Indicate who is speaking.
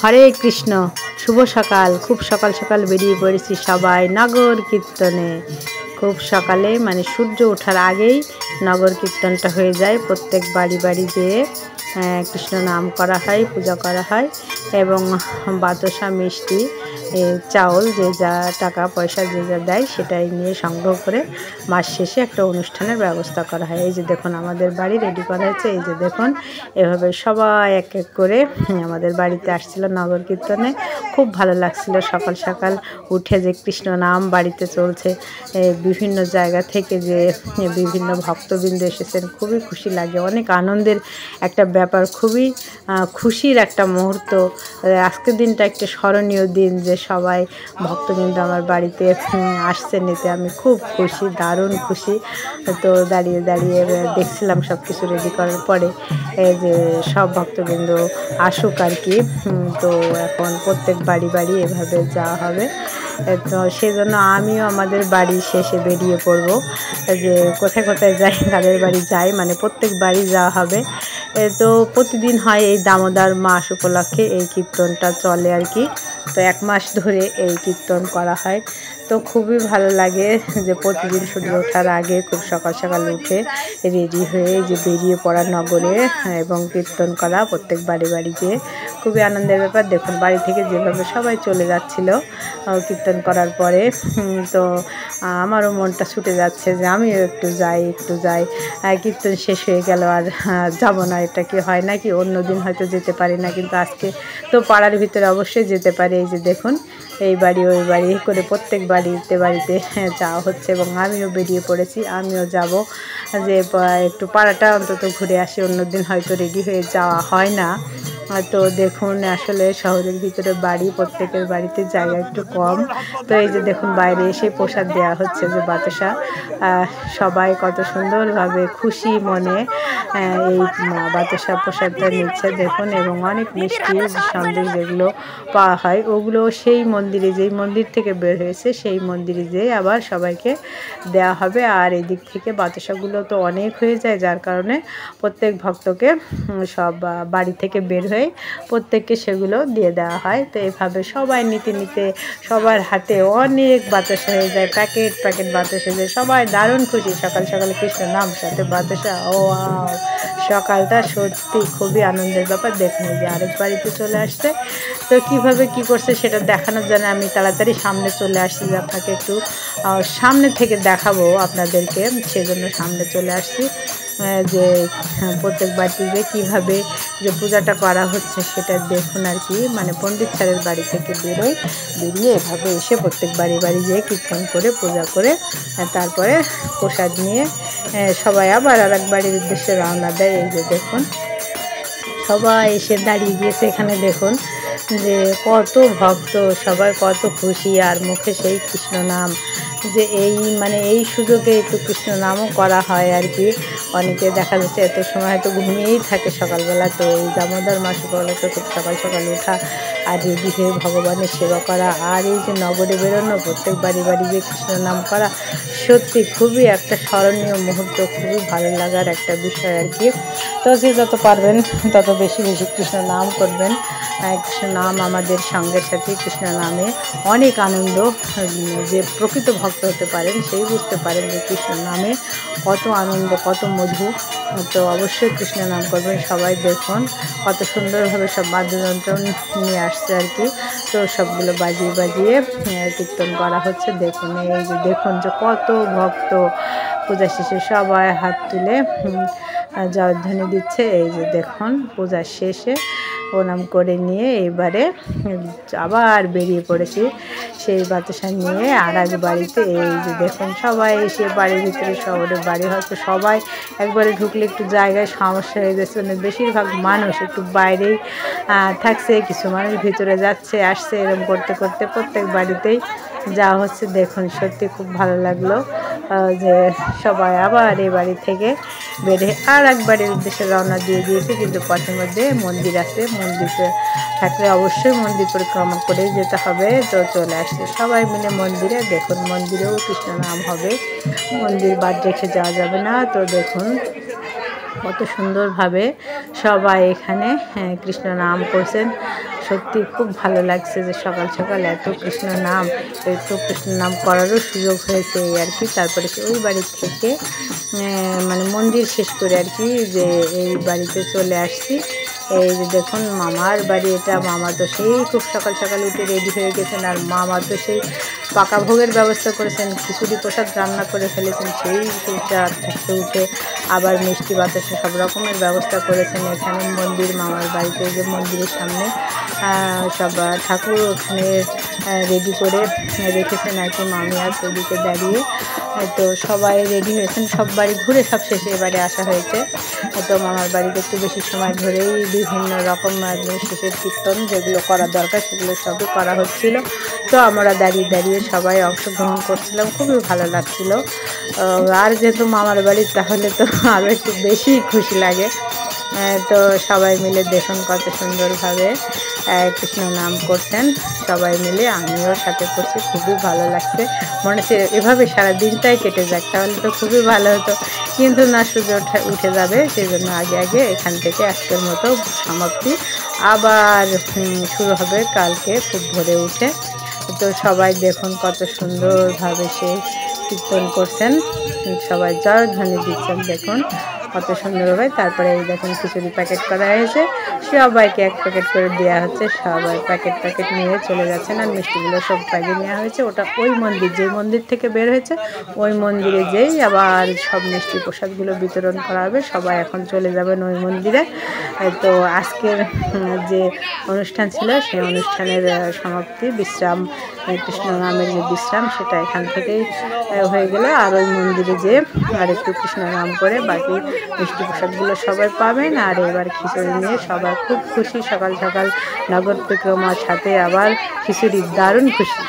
Speaker 1: হরে কৃষ্ণ। শুভ সকাল। খুব সকাল সকাল বেরিয়ে পড়েছি সবাই নগর কীর্তনে। খুব সকালে মানে সূর্য ওঠার আগেই নগর কীর্তনটা হয়ে যায়। প্রত্যেক বাড়ি বাড়ি যেয়ে কৃষ্ণ নাম করা হয়, পূজা করা হয় এবং বাতাসা মিষ্টি চাউল যে যা টাকা পয়সা যে যা দেয় সেটাই নিয়ে সংগ্রহ করে মাস শেষে একটা অনুষ্ঠানের ব্যবস্থা করা হয়। এই যে দেখুন আমাদের বাড়ি রেডি করা হয়েছে। এই যে দেখুন এভাবে সবাই এক এক করে আমাদের বাড়িতে আসছিল নগর কীর্তনে। খুব ভালো লাগছিল সকাল সকাল উঠে যে কৃষ্ণ নাম বাড়িতে চলছে। বিভিন্ন জায়গা থেকে যে বিভিন্ন ভক্তবৃন্দ এসেছেন, খুবই খুশি লাগে। অনেক আনন্দের একটা ব্যাপার, খুবই খুশির একটা মুহূর্ত। আজকের দিনটা একটা স্মরণীয় দিন যে সবাই ভক্তবৃন্দ আমার বাড়িতে আসছেন, এতে আমি খুব খুশি, দারুণ খুশি। তো দাঁড়িয়ে দাঁড়িয়ে দেখছিলাম সব কিছু রেডি করার পরে যে সব ভক্তবৃন্দ আসুক আর কি। তো এখন প্রত্যেক বাড়ি বাড়ি এভাবে যাওয়া হবে। তো সেজন্য আমিও আমাদের বাড়ি শেষে বেরিয়ে পড়ব যে কোথায় কোথায় যাই, কাদের বাড়ি যাই, মানে প্রত্যেক বাড়ি যাওয়া হবে। তো প্রতিদিন হয় এই দামোদর মাস উপলক্ষে এই কীর্তনটা চলে আর কি। তো 1 মাস ধরে এই কীর্তন করা হয়। তো খুবই ভালো লাগে যে প্রতিদিন সূর্য ওঠার আগে খুব সকাল সকাল উঠে রেডি হয়ে যে বেরিয়ে পড়া নগরে এবং কীর্তন করা প্রত্যেক বাড়ি বাড়ি গিয়ে। খুবই আনন্দের ব্যাপার। দেখুন বাড়ি থেকে যেভাবে সবাই চলে যাচ্ছিল কীর্তন করার পরে, তো আমারও মনটা ছুটে যাচ্ছে যে আমিও একটু যাই কীর্তন শেষ হয়ে গেল আর যাব না। এটা কি হয় নাকি? অন্য দিন হয়তো যেতে পারি না, কিন্তু আজকে তো পাড়ার ভিতরে অবশ্যই যেতে পারি। এই যে দেখুন এই বাড়ি ওই বাড়ি করে প্রত্যেক বাড়িতে বাড়িতে যাওয়া হচ্ছে এবং আমিও বেরিয়ে পড়েছি। আমিও যাব যে একটু পাড়াটা অন্তত ঘুরে আসি, অন্য দিন হয়তো রেডি হয়ে যাওয়া হয় না। তো দেখুন আসলে শহরের ভিতরে বাড়ি, প্রত্যেকের বাড়িতে জায়গা একটু কম। তো এই যে দেখুন বাইরে এসে প্রসাদ দেওয়া হচ্ছে যে বাতাসা। সবাই কত সুন্দরভাবে খুশি মনে এই বাতাসা প্রসাদটা নিচ্ছে দেখুন। এবং অনেক মিষ্টি সন্দেশ যেগুলো পাওয়া হয় ওগুলো সেই মন্দিরে, যেই মন্দির থেকে বের হয়েছে সেই মন্দিরে যেয়ে আবার সবাইকে দেওয়া হবে। আর এদিক থেকে বাতাসাগুলো তো অনেক হয়ে যায়, যার কারণে প্রত্যেক ভক্তকে সব বাড়ি থেকে বের হয়ে প্রত্যেককে সেগুলো দিয়ে দেওয়া হয়। তো এভাবে সবাই নিতে নিতে সবার হাতে অনেক বাতাসা হয়ে যায়, প্যাকেট প্যাকেট বাতাসা হয়ে যায়। সবাই দারুণ খুশি সকাল সকালে কৃষ্ণ নাম সাথে বাতাসা। ও সকালটা সত্যি খুবই আনন্দের ব্যাপার। দেখুন যে আরেক বাড়িতে চলে আসছে। তো কিভাবে কি করছে সেটা দেখানোর জন্য আমি তাড়াতাড়ি সামনে চলে আসছি যে আপনাকে একটু সামনে থেকে দেখাবো আপনাদেরকে, সেজন্য সামনে চলে আসছি যে প্রত্যেক বাড়িতে যে কীভাবে যে পূজাটা করা হচ্ছে সেটা দেখুন আর কি। মানে পণ্ডিত স্যারের বাড়ি থেকে বেরিয়ে এভাবে এসে প্রত্যেক বাড়ি বাড়ি যেয়ে কীর্তন করে পূজা করে তারপরে প্রসাদ নিয়ে সবাই আবার আর এক বাড়ির উদ্দেশ্যে রওনা দেয়। এই যে দেখুন সবাই এসে দাঁড়িয়ে গিয়েছে এখানে। দেখুন যে কত ভক্ত, সবাই কত খুশি আর মুখে সেই কৃষ্ণ নাম। যে এই মানে এই সুযোগে একটু কৃষ্ণ নামও করা হয় আর কি। অনেকে দেখা যাচ্ছে এত সময় হয়তো ঘুমিয়েই থাকে সকালবেলা। তো এই দামোদর মাস উপলক্ষে খুব সকাল সকাল ওঠা আর রেডি হয়ে ভগবানের সেবা করা আর এই যে নগরে বেরোনো, প্রত্যেক বাড়ি বাড়ি যে কৃষ্ণ নাম করা, সত্যি খুবই একটা স্মরণীয় মুহূর্ত, খুবই ভালো লাগার একটা বিষয় আর কি। তো যে যত পারবেন তত বেশি বেশি কৃষ্ণ নাম করবেন। কৃষ্ণ নাম আমাদের সঙ্গের সাথে, কৃষ্ণ নামে অনেক আনন্দ। যে প্রকৃত ভক্ত হতে পারেন সেই বুঝতে পারেন যে কৃষ্ণ নামে কত আনন্দ, কত মধু। তো অবশ্যই কৃষ্ণ নাম করবেন সবাই। দেখুন কত সুন্দরভাবে সব বাদ্যযন্ত্র নিয়ে আসছে আর কি। তো সবগুলো বাজিয়ে বাজিয়ে কীর্তন করা হচ্ছে। দেখুন এই যে দেখুন যে কত ভক্ত পূজা শেষে সবাই হাত তুলে জয়ধ্বনি দিচ্ছে। এই যে দেখুন পূজা শেষে প্রণাম করে নিয়ে এবারে আবার বেরিয়ে পড়েছি সেই বাতাসা নিয়ে আর এক বাড়িতে। এই যে দেখুন সবাই এসে বাড়ির ভিতরে, শহরে বাড়ি হয়তো সবাই একবারে ঢুকলে একটু জায়গায় সমস্যা হয়ে যাচ্ছে। মানে বেশিরভাগ মানুষ একটু বাইরেই থাকছে, কিছু মানুষ ভিতরে যাচ্ছে আসছে, এরকম করতে করতে প্রত্যেক বাড়িতেই যাওয়া হচ্ছে। দেখুন সত্যি খুব ভালো লাগলো যে সবাই আবার এই বাড়ি থেকে বেড়ে আর এক বাড়ির উদ্দেশ্যে রওনা দিয়ে দিয়েছে। কিন্তু পথের মধ্যে মন্দির আছে, মন্দিরে থাকলে অবশ্যই মন্দির পরিক্রমা করে যেতে হবে। তো চলে আসছে সবাই মিলে মন্দিরে। দেখুন মন্দিরেও কৃষ্ণ নাম হবে, মন্দির বাদ রেখে যাওয়া যাবে না। তো দেখুন কত সুন্দরভাবে সবাই এখানে কৃষ্ণ নাম করছেন। সত্যি খুব ভালো লাগছে যে সকাল সকাল এত কৃষ্ণ নাম করারও সুযোগ হয়েছে এই আর কি। তারপরে ওই বাড়ি থেকে মানে মন্দির শেষ করে আর কি যে এই বাড়িতে চলে আসছি। এই যে দেখুন মামার বাড়ি এটা। মামা তো সেই খুব সকাল সকাল উঠে রেডি হয়ে গেছেন, আর মামা তো সেই পাকা ভোগের ব্যবস্থা করেছেন, খিচুড়ি প্রসাদ রান্না করে ফেলেছেন সেই রাত থাকতে উঠে, আবার মিষ্টি বাতাসে সব রকমের ব্যবস্থা করেছেন এখানে মন্দির মামার বাড়িতে। যে মন্দিরের সামনে সব ঠাকুর ওখানে রেডি করে রেখেছেন আর কি। মামি আর ওদিকে দাঁড়িয়ে, তো সবাই রেডি হয়েছেন, সব বাড়ি ঘুরে সব শেষে এবারে আসা হয়েছে। তো মামার বাড়িতে একটু বেশি সময় ধরেই বিভিন্ন রকম শেষের কীর্তন যেগুলো করা দরকার সেগুলো সবই করা হচ্ছিল। তো আমরা দাঁড়িয়ে দাঁড়িয়ে সবাই অংশগ্রহণ করছিলাম, খুবই ভালো লাগছিল। আর যেহেতু মামার বাড়ি তাহলে তো আরও একটু বেশি খুশি লাগে। তো সবাই মিলে দেখুন কত সুন্দরভাবে কৃষ্ণ নাম করছেন সবাই মিলে, আমিও সাথে করছি, খুবই ভালো লাগছে। মনে হচ্ছে এভাবে সারা দিনটাই কেটে যাক, তাহলে তো খুবই ভালো হতো, কিন্তু না সূর্য উঠে যাবে, সেই জন্য আগে আগে এখান থেকে আজকের মতো সমাপ্তি। আবার শুরু হবে কালকে খুব ভোরে উঠে। তো সবাই দেখুন কত সুন্দরভাবে সে কীর্তন করছেন, সবাই জয়ধ্বনি দিচ্ছেন, দেখুন কত সুন্দরভাবে। তারপরে এই দেখুন খিচুড়ি প্যাকেট করা হয়েছে, সবাইকে এক প্যাকেট করে দেওয়া হচ্ছে, সবাই প্যাকেট নিয়ে চলে যাচ্ছেন। আর মিষ্টিগুলো সব প্যাকেট নেওয়া হয়েছে, ওটা ওই মন্দির যে মন্দির থেকে বের হয়েছে ওই মন্দিরে যেই আবার সব মিষ্টি প্রসাদগুলো বিতরণ করা হবে। সবাই এখন চলে যাবেন ওই মন্দিরে। তো আজকের যে অনুষ্ঠান ছিল সেই অনুষ্ঠানের সমাপ্তি, বিশ্রাম, কৃষ্ণ নামের যে বিশ্রাম সেটা এখান থেকেই হয়ে গেল। আর ওই মন্দিরে যে আর একটু কৃষ্ণ নাম করে বাকি মিষ্টি প্রসাদগুলো সবাই পাবেন। আর এবার খিচুড়ি নিয়ে সবাই খুব খুশি, সকাল সকাল নগর পরিক্রমার সাথে আবার খিচুড়ি, দারুণ খুশি।